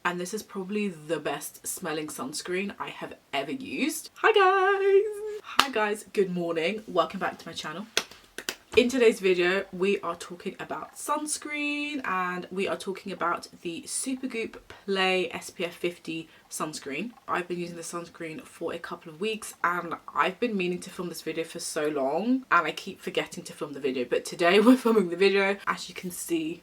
and this is probably the best smelling sunscreen I have ever used. Hi guys, good morning, welcome back to my channel. In today's video we are talking about sunscreen, and we are talking about the Supergoop Play SPF 50 sunscreen. I've been using the sunscreen for a couple of weeks and I've been meaning to film this video for so long, and I keep forgetting to film the video, but today we're filming the video. As you can see,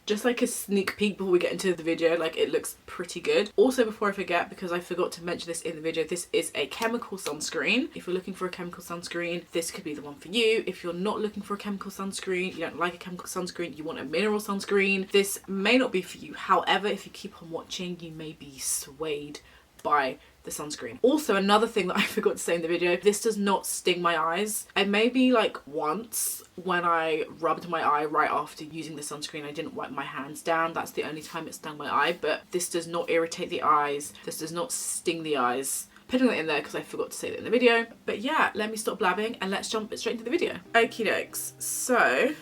just like a sneak peek before we get into the video, like it looks pretty good. Also, before I forget, because I forgot to mention this in the video, this is a chemical sunscreen. If you're looking for a chemical sunscreen, this could be the one for you. If you're not looking for a chemical sunscreen, you don't like a chemical sunscreen, you want a mineral sunscreen, this may not be for you. However, if you keep on watching, you may be swayed by the sunscreen. Also, another thing that I forgot to say in the video, this does not sting my eyes. And maybe like once when I rubbed my eye right after using the sunscreen, I didn't wipe my hands down. That's the only time it stung my eye, but this does not irritate the eyes. This does not sting the eyes. Putting that in there because I forgot to say that in the video. But yeah, let me stop blabbing and let's jump straight into the video. Okie dokes. So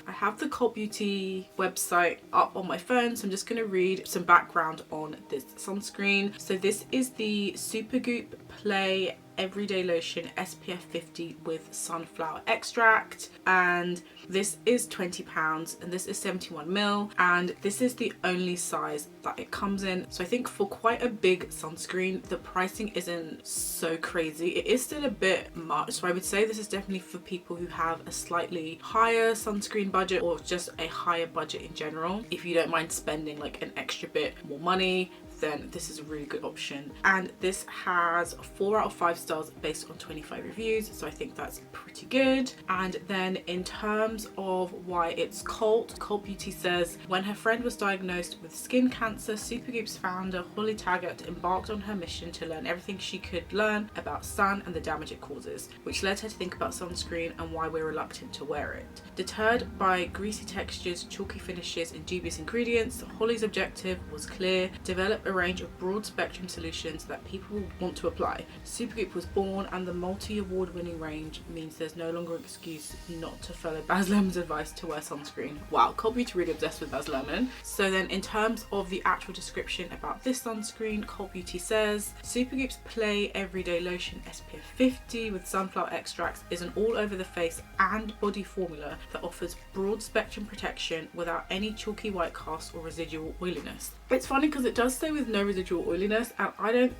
I have the Cult Beauty website up on my phone, so I'm just going to read some background on this sunscreen. So this is the Supergoop Play Everyday Lotion SPF 50 with sunflower extract, and this is £20 and this is 71ml, and this is the only size that it comes in. So I think for quite a big sunscreen, the pricing isn't so crazy. It is still a bit much, so I would say this is definitely for people who have a slightly higher sunscreen budget or just a higher budget in general. If you don't mind spending like an extra bit more money, then this is a really good option. And this has 4 out of 5 stars based on 25 reviews, so I think that's pretty good. And then in terms of why it's Cult Beauty says, when her friend was diagnosed with skin cancer, Supergoop's founder Holly Taggart embarked on her mission to learn everything she could learn about sun and the damage it causes, which led her to think about sunscreen and why we're reluctant to wear it. Deterred by greasy textures, chalky finishes and dubious ingredients, Holly's objective was clear: develop a range of broad spectrum solutions that people want to apply. Supergoop was born, and the multi-award winning range means there's no longer an excuse not to follow Baz Luhrmann's advice to wear sunscreen. Wow, Cult Beauty really obsessed with Baz Luhrmann. So then in terms of the actual description about this sunscreen, Cult Beauty says, Supergoop's Play Everyday Lotion SPF 50 with sunflower extracts is an all over the face and body formula that offers broad spectrum protection without any chalky white cast or residual oiliness. It's funny because it does say with no residual oiliness, and I don't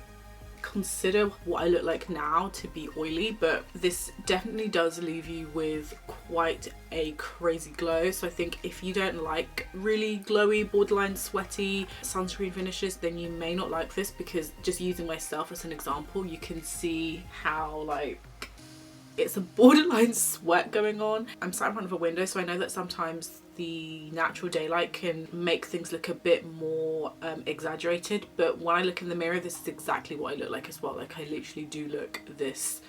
consider what I look like now to be oily, but this definitely does leave you with quite a crazy glow. So I think if you don't like really glowy, borderline sweaty sunscreen finishes, then you may not like this, because just using myself as an example, you can see how like it's a borderline sweat going on. I'm sat in front of a window, so I know that sometimes the natural daylight can make things look a bit more exaggerated, but when I look in the mirror, this is exactly what I look like as well. Like I literally do look this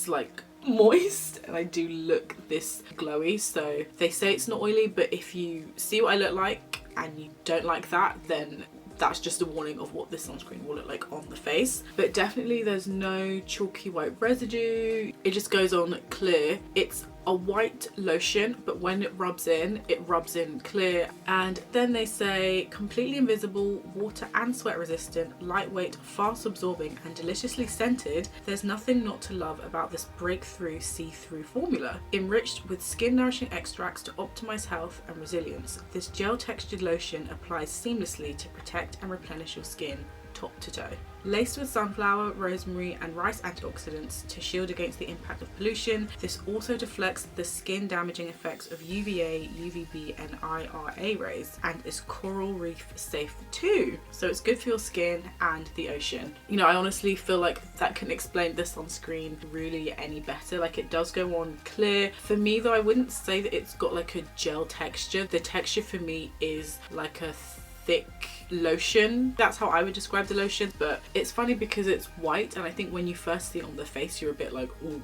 like moist, and I do look this glowy. So they say it's not oily, but if you see what I look like and you don't like that, then that's just a warning of what this sunscreen will look like on the face. But definitely there's no chalky white residue. It just goes on clear. It's a white lotion, but when it rubs in clear. And then they say completely invisible, water and sweat resistant, lightweight, fast absorbing and deliciously scented. There's nothing not to love about this breakthrough see-through formula. Enriched with skin nourishing extracts to optimize health and resilience, this gel textured lotion applies seamlessly to protect and replenish your skin top to toe. Laced with sunflower, rosemary and rice antioxidants to shield against the impact of pollution, this also deflects the skin damaging effects of UVA, UVB and IRA rays, and is coral reef safe too. So it's good for your skin and the ocean. You know, I honestly feel like that can explain the sunscreen really any better. Like it does go on clear. For me though, I wouldn't say that it's got like a gel texture. The texture for me is like a thick lotion. That's how I would describe the lotion. But it's funny because it's white, and I think when you first see it on the face, you're a bit like, ooh,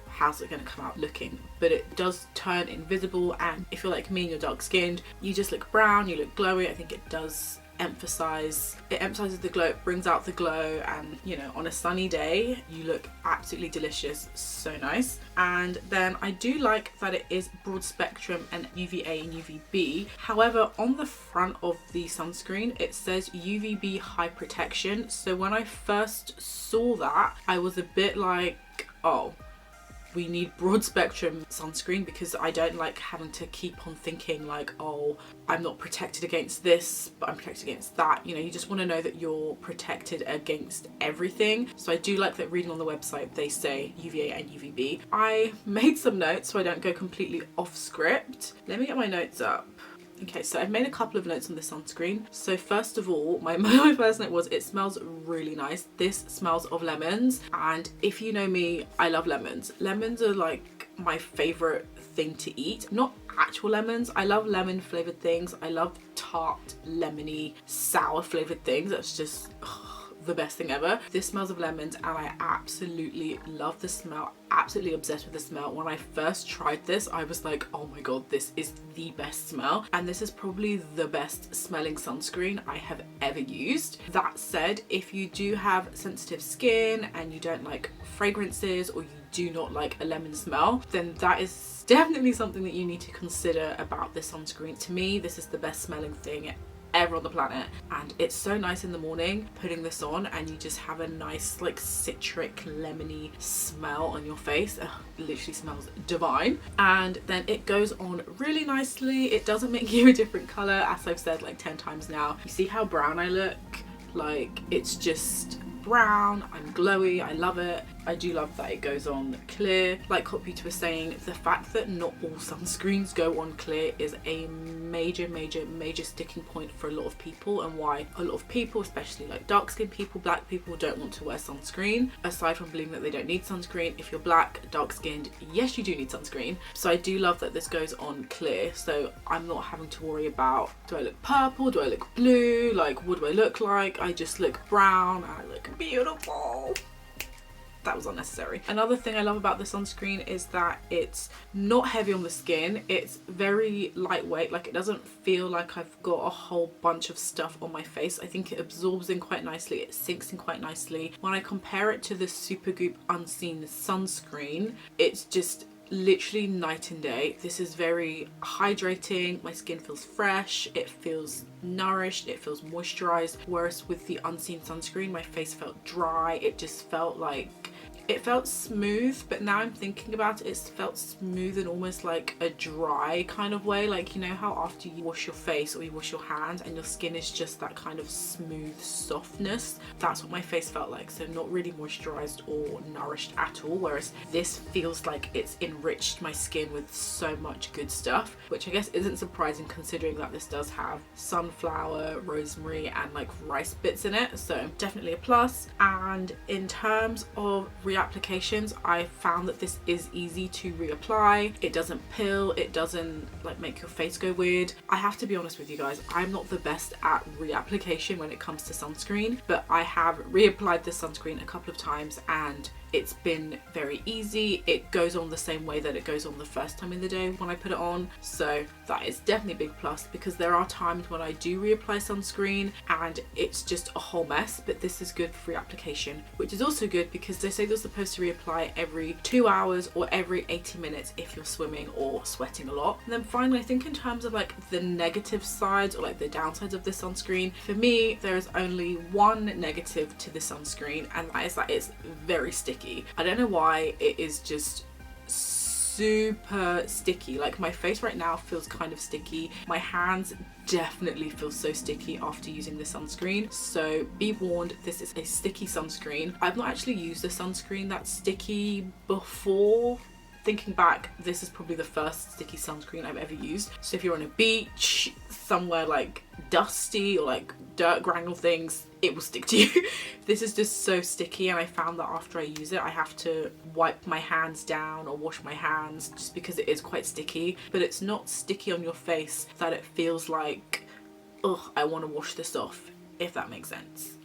how's it going to come out looking? But it does turn invisible, and if you're like me and you're dark skinned, you just look brown, you look glowy. I think it does emphasizes the glow, it brings out the glow, and you know, on a sunny day you look absolutely delicious. So nice. And then I do like that it is broad spectrum and UVA and UVB. However, on the front of the sunscreen it says UVB high protection, so when I first saw that I was a bit like, oh, we need broad spectrum sunscreen, because I don't like having to keep on thinking like, oh, I'm not protected against this but I'm protected against that. You know, you just want to know that you're protected against everything. So I do like that reading on the website they say UVA and UVB. I made some notes so I don't go completely off script. Let me get my notes up. Okay, so I've made a couple of notes on the sunscreen. So first of all, my first note was it smells really nice. This smells of lemons, and if you know me, I love lemons. Lemons are like my favorite thing to eat. Not actual lemons. I love lemon flavored things. I love tart, lemony, sour flavored things. That's just the best thing ever. This smells of lemons and I absolutely love the smell. Absolutely obsessed with the smell. When I first tried this, I was like, oh my god, this is the best smell. And this is probably the best smelling sunscreen I have ever used. That said, if you do have sensitive skin and you don't like fragrances, or you do not like a lemon smell, then that is definitely something that you need to consider about this sunscreen. To me, this is the best smelling thing ever on the planet, and it's so nice in the morning putting this on and you just have a nice like citric lemony smell on your face. Ugh, it literally smells divine. And then it goes on really nicely. It doesn't make you a different color, as I've said like 10 times now. You see how brown I look? Like, it's just brown. I'm glowy. I love it. I do love that it goes on clear. Like Hot Beauty was saying, the fact that not all sunscreens go on clear is a major sticking point for a lot of people, and why a lot of people, especially like dark skinned people, black people, don't want to wear sunscreen, aside from believing that they don't need sunscreen. If you're black, dark skinned, yes, you do need sunscreen. So I do love that this goes on clear, so I'm not having to worry about, do I look purple, do I look blue, like what do I look like? I just look brown and I look beautiful. That was unnecessary. Another thing I love about the sunscreen is that it's not heavy on the skin. It's very lightweight. Like, it doesn't feel like I've got a whole bunch of stuff on my face. I think it absorbs in quite nicely. It sinks in quite nicely. When I compare it to the Supergoop Unseen sunscreen, it's just literally night and day. This is very hydrating. My skin feels fresh, it feels nourished, it feels moisturized, whereas with the Unseen sunscreen my face felt dry. It just felt like, it felt smooth, but now I'm thinking about it, it's felt smooth in almost like a dry kind of way. Like, you know how after you wash your face or you wash your hands and your skin is just that kind of smooth softness? That's what my face felt like. So not really moisturized or nourished at all, whereas this feels like it's enriched my skin with so much good stuff, which I guess isn't surprising considering that this does have sunflower, rosemary and like rice bits in it. So definitely a plus. And in terms of reapplications, I found that this is easy to reapply. It doesn't pill, it doesn't like make your face go weird. I have to be honest with you guys, I'm not the best at reapplication when it comes to sunscreen, but I have reapplied this sunscreen a couple of times and it's been very easy. It goes on the same way that it goes on the first time in the day when I put it on. So that is definitely a big plus, because there are times when I do reapply sunscreen and it's just a whole mess, but this is good for reapplication, which is also good because they say you're supposed to reapply every 2 hours or every 80 minutes if you're swimming or sweating a lot. And then finally, I think in terms of like the negative sides or like the downsides of the sunscreen, for me there is only one negative to the sunscreen, and that is that it's very sticky. I don't know why, it is just super sticky. Like, my face right now feels kind of sticky. My hands definitely feel so sticky after using the sunscreen, so be warned, this is a sticky sunscreen. I've not actually used a sunscreen that's sticky before. Thinking back, this is probably the first sticky sunscreen I've ever used. So if you're on a beach, somewhere like dusty or like dirt granule things, it will stick to you. This is just so sticky, and I found that after I use it I have to wipe my hands down or wash my hands just because it is quite sticky. But it's not sticky on your face that it feels like, ugh, I want to wash this off, if that makes sense.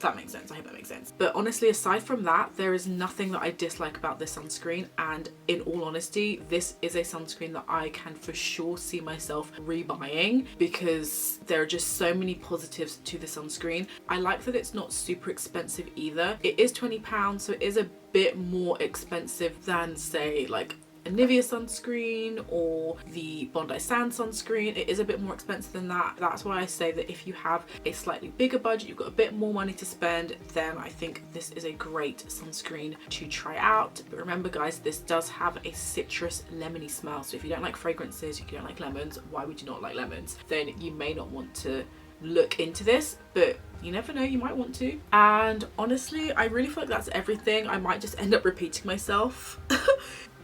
that makes sense. I hope that makes sense. But honestly, aside from that, there is nothing that I dislike about this sunscreen. And in all honesty, this is a sunscreen that I can for sure see myself rebuying, because there are just so many positives to the sunscreen. I like that it's not super expensive either. It is £20, so it is a bit more expensive than, say, like a Nivea sunscreen or the Bondi Sand sunscreen. It is a bit more expensive than that. That's why I say that if you have a slightly bigger budget, you've got a bit more money to spend, then I think this is a great sunscreen to try out. But remember guys, this does have a citrus lemony smell, so if you don't like fragrances, if you don't like lemons, why would you not like lemons? Then you may not want to look into this, but you never know, you might want to. And honestly, I really feel like that's everything. I might just end up repeating myself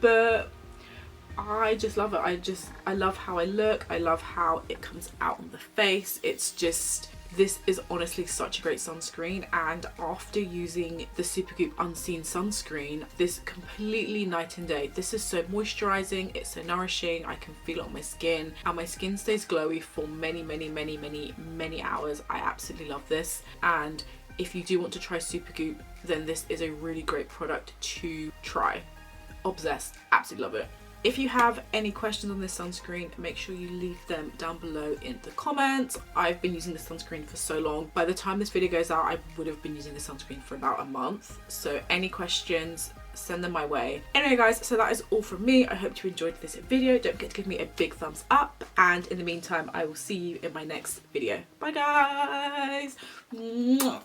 but I just love it. I love how I look. I love how it comes out on the face. It's just, this is honestly such a great sunscreen. And after using the Supergoop Unseen sunscreen, this completely night and day. This is so moisturizing, it's so nourishing. I can feel it on my skin, and my skin stays glowy for many hours. I absolutely love this. And if you do want to try Supergoop, then this is a really great product to try. Obsessed, absolutely love it. If you have any questions on this sunscreen, make sure you leave them down below in the comments. I've been using this sunscreen for so long. By the time this video goes out, I would have been using this sunscreen for about a month. So any questions, send them my way. Anyway guys, so that is all from me. I hope you enjoyed this video. Don't forget to give me a big thumbs up, and in the meantime, I will see you in my next video. Bye guys. Mwah.